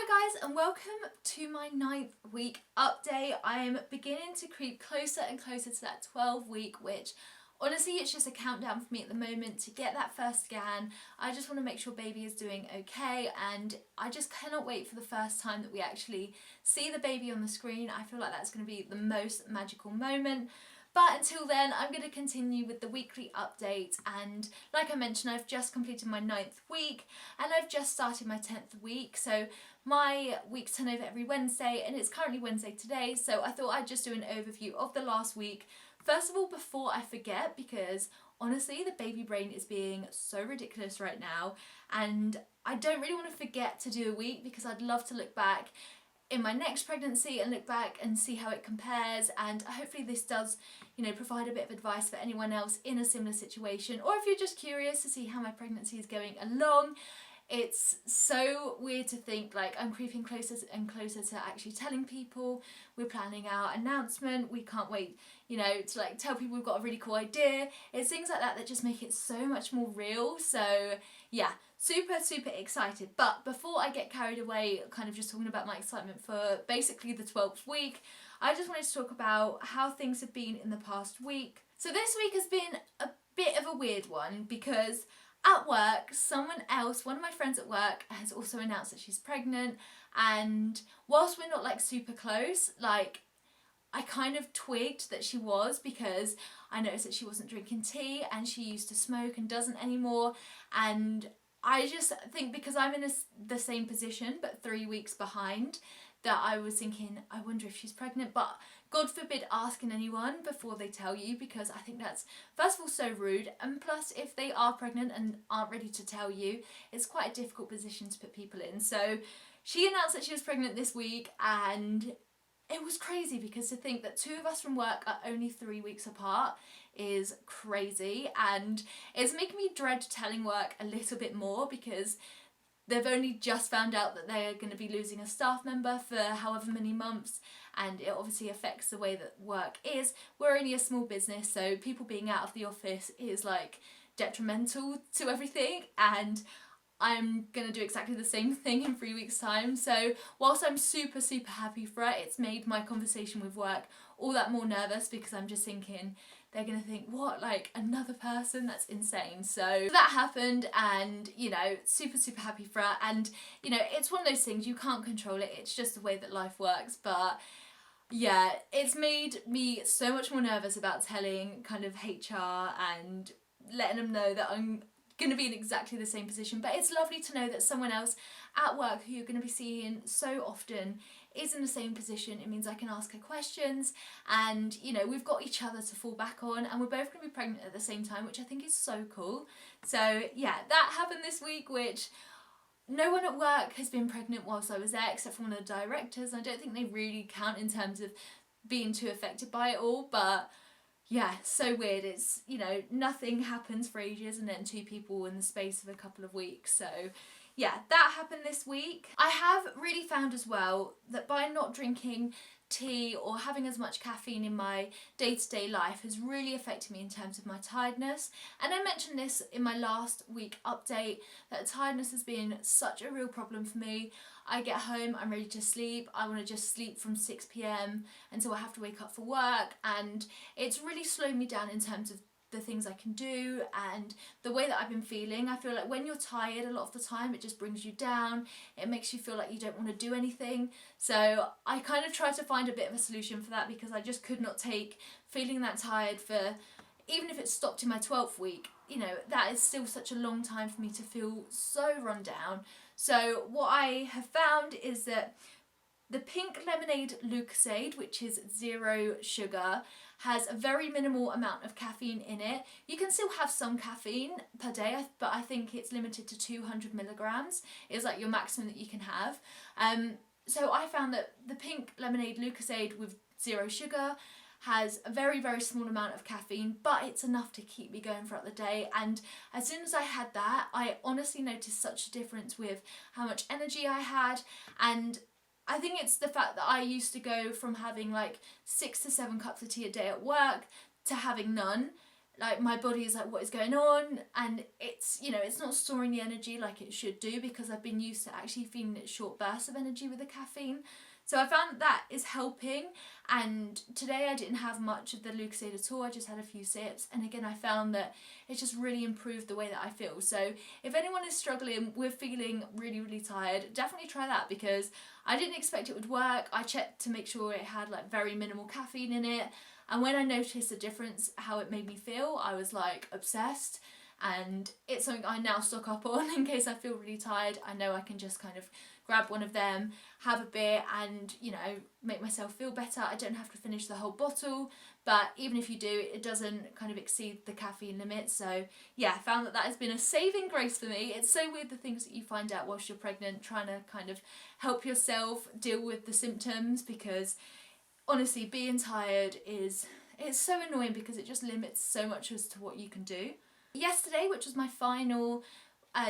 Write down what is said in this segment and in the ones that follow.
Hi guys, and welcome to my 9th week update. I am beginning to creep closer and closer to that 12-week, which honestly it's just a countdown for me at the moment to get that first scan. I just want to make sure baby is doing okay, and I just cannot wait for the first time that we actually see the baby on the screen. I feel like that's going to be the most magical moment. But until then, I'm going to continue with the weekly update, and like I mentioned, I've just completed my 9th week and I've just started my 10th week. So my weeks turn over every Wednesday and it's currently Wednesday today, so I thought I'd just do an overview of the last week. First of all, before I forget, because honestly the baby brain is being so ridiculous right now and I don't really want to forget to do a week because I'd love to look back in my next pregnancy and look back and see how it compares, and hopefully this does, provide a bit of advice for anyone else in a similar situation, or if you're just curious to see how my pregnancy is going along. It's so weird to think like I'm creeping closer and closer to actually telling people. We're planning our announcement. We can't wait, to like tell people we've got a really cool idea. It's things like that that just make it so much more real. So yeah, super excited. But before I get carried away kind of just talking about my excitement for basically the 12th week, I just wanted to talk about how things have been in the past week. So this week has been a bit of a weird one because at work, one of my friends at work has also announced that she's pregnant, and whilst we're not like super close, like I kind of twigged that she was because I noticed that she wasn't drinking tea and she used to smoke and doesn't anymore, and I just think because I'm in the same position but 3 weeks behind, that I was thinking, I wonder if she's pregnant, but God forbid asking anyone before they tell you, because I think that's, first of all, so rude, and plus if they are pregnant and aren't ready to tell you, it's quite a difficult position to put people in. So she announced that she was pregnant this week, and it was crazy because to think that two of us from work are only 3 weeks apart is crazy, and it's making me dread telling work a little bit more because they've only just found out that they're going to be losing a staff member for however many months, and it obviously affects the way that work is. We're only a small business, so people being out of the office is like detrimental to everything, and I'm going to do exactly the same thing in 3 weeks' time. So whilst I'm super happy for it, it's made my conversation with work all that more nervous because I'm just thinking they're going to think, what, like another person? That's insane. So that happened, and super happy for it. And it's one of those things, you can't control it, it's just the way that life works. But yeah, it's made me so much more nervous about telling kind of HR and letting them know that I'm going to be in exactly the same position. But it's lovely to know that someone else at work who you're going to be seeing so often is in the same position. It means I can ask her questions, and we've got each other to fall back on, and we're both going to be pregnant at the same time, which I think is so cool. So yeah, that happened this week, which no one at work has been pregnant whilst I was there except for one of the directors. I don't think they really count in terms of being too affected by it all, but yeah, so weird. It's, nothing happens for ages and then two people in the space of a couple of weeks. So yeah, that happened this week. I have really found as well that by not drinking tea or having as much caffeine in my day-to-day life has really affected me in terms of my tiredness. And I mentioned this in my last week update, that tiredness has been such a real problem for me. I get home, I'm ready to sleep, I want to just sleep from 6 p.m. until I have to wake up for work, and it's really slowed me down in terms of the things I can do and the way that I've been feeling. I feel like when you're tired a lot of the time, it just brings you down. It makes you feel like you don't want to do anything. So I kind of tried to find a bit of a solution for that because I just could not take feeling that tired for, even if it stopped in my 12th week, that is still such a long time for me to feel so run down. So what I have found is that the pink lemonade Lucozade, which is 0 sugar, has a very minimal amount of caffeine in it. You can still have some caffeine per day, but I think it's limited to 200 milligrams is like your maximum that you can have. So I found that the pink lemonade Lucozade with 0 sugar has a very small amount of caffeine, but it's enough to keep me going throughout the day. And as soon as I had that, I honestly noticed such a difference with how much energy I had. And I think it's the fact that I used to go from having like 6 to 7 cups of tea a day at work to having none. like my body is like, what is going on? And it's, you know, it's not storing the energy like it should do, because I've been used to actually feeling short bursts of energy with the caffeine. So I found that is helping, and today I didn't have much of the Lucozade at all, I just had a few sips, and again I found that it's just really improved the way that I feel. So if anyone is struggling with feeling really, really tired, definitely try that, because I didn't expect it would work. I checked to make sure it had like very minimal caffeine in it, and when I noticed the difference, how it made me feel, I was like obsessed. And it's something I now stock up on in case I feel really tired. I know I can just kind of grab one of them, have a bit, and, you know, make myself feel better. I don't have to finish the whole bottle, but even if you do, it doesn't kind of exceed the caffeine limit. So yeah, I found that that has been a saving grace for me. It's so weird, the things that you find out whilst you're pregnant, trying to kind of help yourself deal with the symptoms, because honestly, being tired it's so annoying, because it just limits so much as to what you can do. Yesterday, which was my final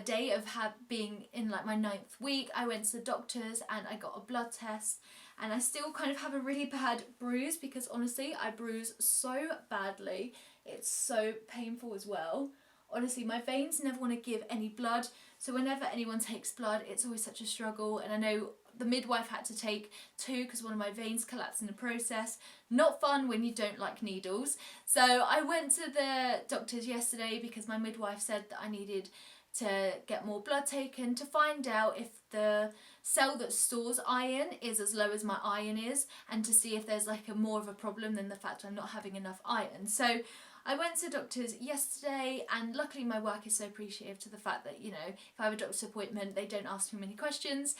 day of being in like my 9th week, I went to the doctors and I got a blood test, and I still kind of have a really bad bruise, because honestly I bruise so badly. It's so painful as well. Honestly, my veins never want to give any blood, so whenever anyone takes blood, it's always such a struggle. And I know the midwife had to take 2 because one of my veins collapsed in the process. Not fun when you don't like needles. So I went to the doctors yesterday because my midwife said that I needed to get more blood taken to find out if the cell that stores iron is as low as my iron is, and to see if there's like a more of a problem than the fact I'm not having enough iron. So I went to doctors yesterday, and luckily my work is so appreciative to the fact that, you know, if I have a doctor's appointment, they don't ask me many questions.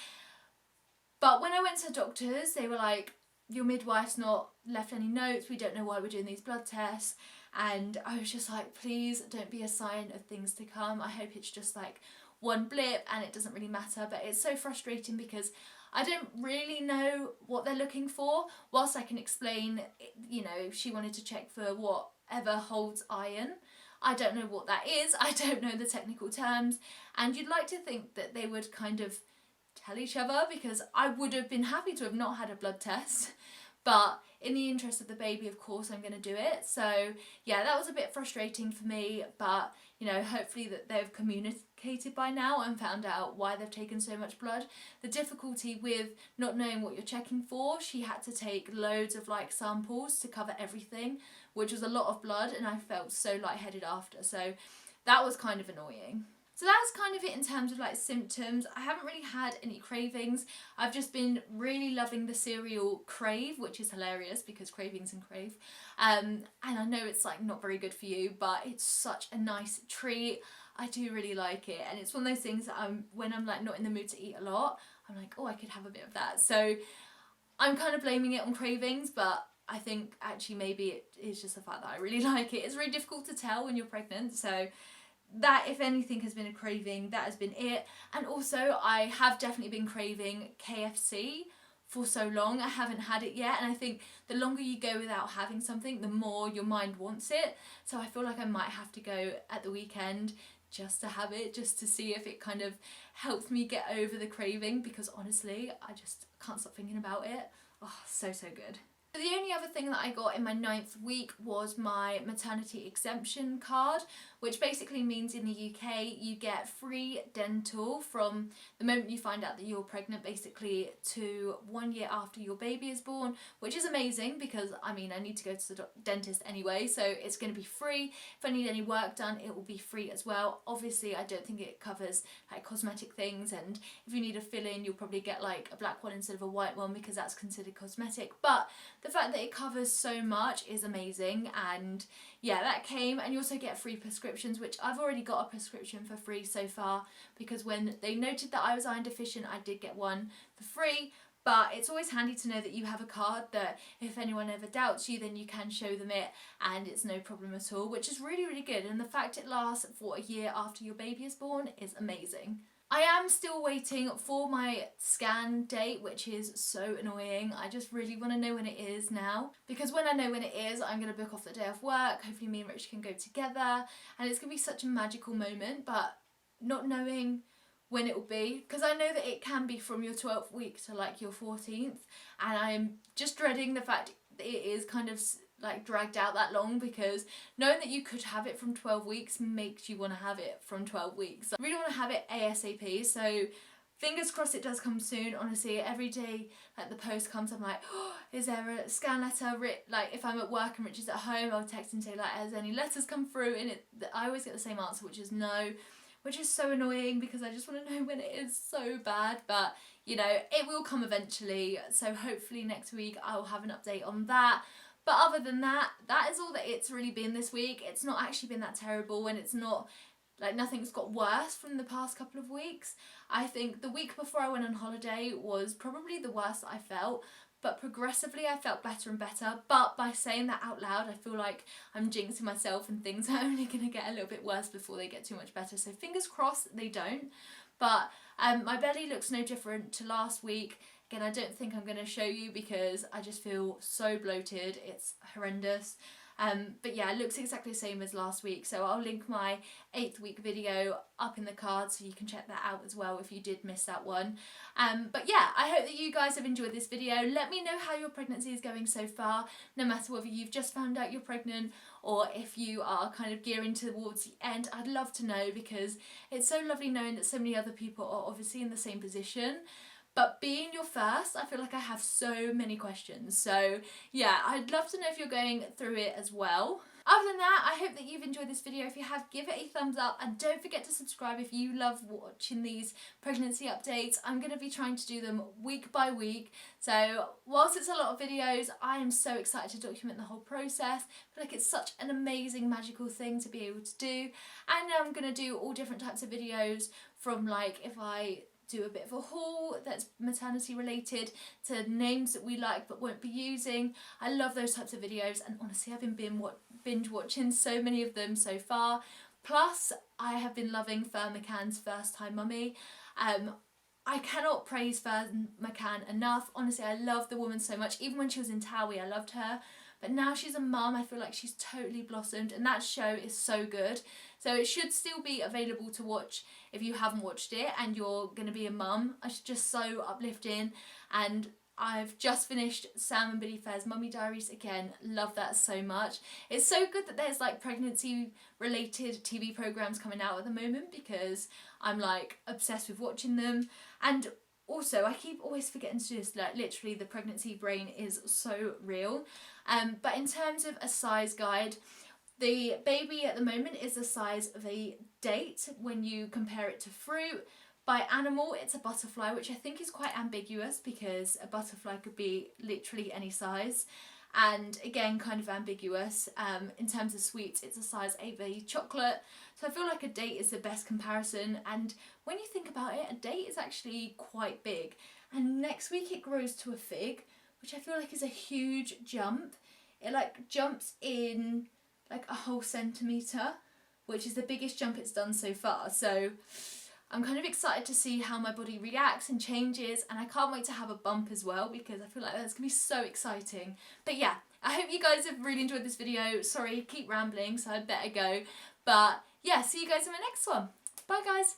But when I went to the doctors, they were like, your midwife's not left any notes, we don't know why we're doing these blood tests. And I was just like, please don't be a sign of things to come. I hope it's just like one blip and it doesn't really matter. But it's so frustrating because I don't really know what they're looking for. Whilst I can explain, you know, she wanted to check for whatever holds iron. I don't know what that is. I don't know the technical terms. And you'd like to think that they would kind of tell each other, because I would have been happy to have not had a blood test. But in the interest of the baby, of course, I'm going to do it. So yeah, that was a bit frustrating for me, but you know, hopefully that they've communicated by now and found out why they've taken so much blood. The difficulty with not knowing what you're checking for, she had to take loads of like samples to cover everything, which was a lot of blood, and I felt so lightheaded after. So that was kind of annoying. So that's kind of it in terms of like symptoms. I haven't really had any cravings. I've just been really loving the cereal Crave, which is hilarious because cravings and crave. And I know it's like not very good for you, but it's such a nice treat. I do really like it. And it's one of those things that when I'm like not in the mood to eat a lot, I'm like, oh, I could have a bit of that. So I'm kind of blaming it on cravings, but I think actually maybe it is just the fact that I really like it. It's really difficult to tell when you're pregnant. So that, if anything, has been a craving, that has been it. And also I have definitely been craving KFC for so long. I haven't had it yet, and I think the longer you go without having something, the more your mind wants it. So I feel like I might have to go at the weekend just to have it, just to see if it kind of helps me get over the craving, because honestly I just can't stop thinking about it. Oh, so good. The only other thing that I got in my 9th week was my maternity exemption card, which basically means in the UK you get free dental from the moment you find out that you're pregnant, basically to 1 year after your baby is born, which is amazing because I mean I need to go to the dentist anyway, so it's going to be free. If I need any work done, it will be free as well. Obviously I don't think it covers like cosmetic things, and if you need a fill-in you'll probably get like a black one instead of a white one because that's considered cosmetic. But the fact that it covers so much is amazing, and yeah, that came. And you also get free prescriptions, which I've already got a prescription for free so far, because when they noted that I was iron deficient I did get one for free. But it's always handy to know that you have a card that if anyone ever doubts you, then you can show them it and it's no problem at all, which is really good. And the fact it lasts for a year after your baby is born is amazing. I am still waiting for my scan date, which is so annoying. I just really want to know when it is now, because when I know when it is, I'm going to book off the day off work. Hopefully me and Rich can go together, and it's going to be such a magical moment. But not knowing when it will be, because I know that it can be from your 12th week to like your 14th, and I'm just dreading the fact that it is kind of like dragged out that long, because knowing that you could have it from 12 weeks makes you want to have it from 12 weeks. So I really want to have it ASAP, so fingers crossed it does come soon. Honestly, every day like the post comes, I'm like, oh, is there a scan letter? Like if I'm at work and Richard's at home, I'll text and say like, has any letters come through? And I always get the same answer, which is no, which is so annoying because I just want to know when it is so bad. But you know, it will come eventually, so hopefully next week I'll have an update on that. But other than that, that is all that it's really been this week. It's not actually been that terrible, and it's not like nothing's got worse from the past couple of weeks. I think the week before I went on holiday was probably the worst that I felt, but progressively I felt better and better. But by saying that out loud, I feel like I'm jinxing myself and things are only going to get a little bit worse before they get too much better. So fingers crossed they don't. But my belly looks no different to last week. Again, I don't think I'm going to show you because I just feel so bloated. It's horrendous. But yeah, it looks exactly the same as last week, so I'll link my 8th week video up in the card so you can check that out as well if you did miss that one. But yeah, I hope that you guys have enjoyed this video. Let me know how your pregnancy is going so far, no matter whether you've just found out you're pregnant or if you are kind of gearing towards the end. I'd love to know, because it's so lovely knowing that so many other people are obviously in the same position. But being your first, I feel like I have so many questions. So yeah, I'd love to know if you're going through it as well. Other than that, I hope that you've enjoyed this video. If you have, give it a thumbs up, and don't forget to subscribe if you love watching these pregnancy updates. I'm going to be trying to do them week by week. So whilst it's a lot of videos, I am so excited to document the whole process. I feel like it's such an amazing, magical thing to be able to do. And I'm going to do all different types of videos, from like if I do a bit of a haul that's maternity related to names that we like but won't be using. I love those types of videos, and honestly I've been binge watching so many of them so far. Plus I have been loving Fern McCann's First Time Mummy. I cannot praise Fern McCann enough. Honestly, I love the woman so much. Even when she was in Towie, I loved her. But now she's a mum, I feel like she's totally blossomed, and that show is so good. So it should still be available to watch if you haven't watched it and you're going to be a mum. It's just so uplifting. And I've just finished Sam and Billy Fair's Mummy Diaries again. Love that so much. It's so good that there's like pregnancy related TV programs coming out at the moment, because I'm like obsessed with watching them. And also, I keep always forgetting to do this, like literally the pregnancy brain is so real. But in terms of a size guide, the baby at the moment is the size of a date when you compare it to fruit. By animal, it's a butterfly, which I think is quite ambiguous because a butterfly could be literally any size. And again, kind of ambiguous. In terms of sweets, it's a size of a chocolate. So I feel like a date is the best comparison. And when you think about it, a date is actually quite big. And next week it grows to a fig, which I feel like is a huge jump. It like jumps in like a whole centimetre, which is the biggest jump it's done so far. So I'm kind of excited to see how my body reacts and changes, and I can't wait to have a bump as well, because I feel like that's going to be so exciting. But yeah, I hope you guys have really enjoyed this video. Sorry, I keep rambling, so I'd better go. But yeah, see you guys in my next one. Bye guys.